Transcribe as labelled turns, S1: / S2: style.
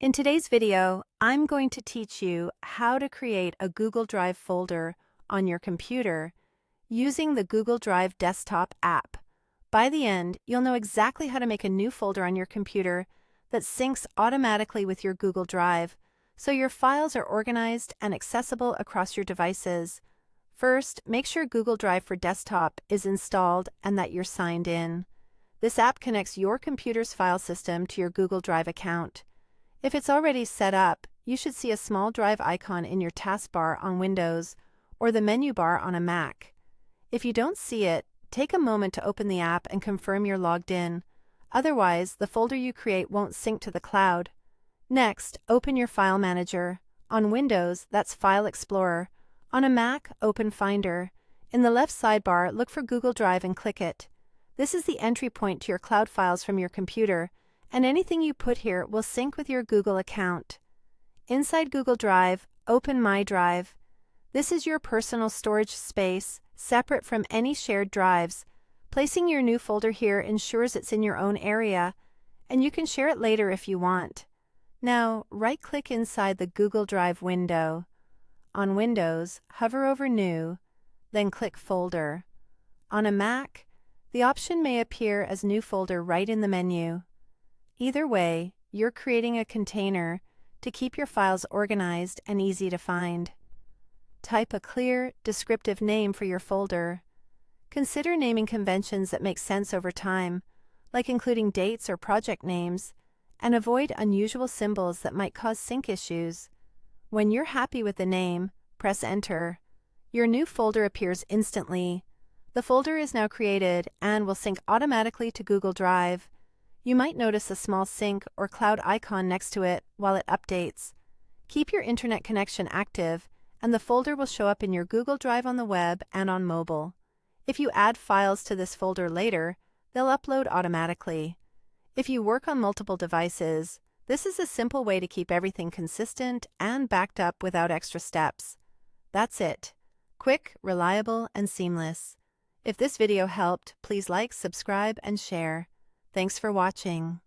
S1: In today's video, I'm going to teach you how to create a Google Drive folder on your computer using the Google Drive desktop app. By the end, you'll know exactly how to make a new folder on your computer that syncs automatically with your Google Drive, so your files are organized and accessible across your devices. First, make sure Google Drive for Desktop is installed and that you're signed in. This app connects your computer's file system to your Google Drive account. If it's already set up, you should see a small drive icon in your taskbar on Windows or the menu bar on a Mac. If you don't see it, take a moment to open the app and confirm you're logged in. Otherwise, the folder you create won't sync to the cloud. Next, open your File Manager. On Windows, that's File Explorer. On a Mac, open Finder. In the left sidebar, look for Google Drive and click it. This is the entry point to your cloud files from your computer, and anything you put here will sync with your Google account. Inside Google Drive, open My Drive. This is your personal storage space, separate from any shared drives. Placing your new folder here ensures it's in your own area, and you can share it later if you want. Now, right-click inside the Google Drive window. On Windows, hover over New, then click Folder. On a Mac, the option may appear as New Folder right in the menu. Either way, you're creating a container to keep your files organized and easy to find. Type a clear, descriptive name for your folder. Consider naming conventions that make sense over time, like including dates or project names, and avoid unusual symbols that might cause sync issues. When you're happy with the name, press Enter. Your new folder appears instantly. The folder is now created and will sync automatically to Google Drive. You might notice a small sync or cloud icon next to it while it updates. Keep your internet connection active, and the folder will show up in your Google Drive on the web and on mobile. If you add files to this folder later, they'll upload automatically. If you work on multiple devices, this is a simple way to keep everything consistent and backed up without extra steps. That's it. Quick, reliable, and seamless. If this video helped, please like, subscribe, and share. Thanks for watching.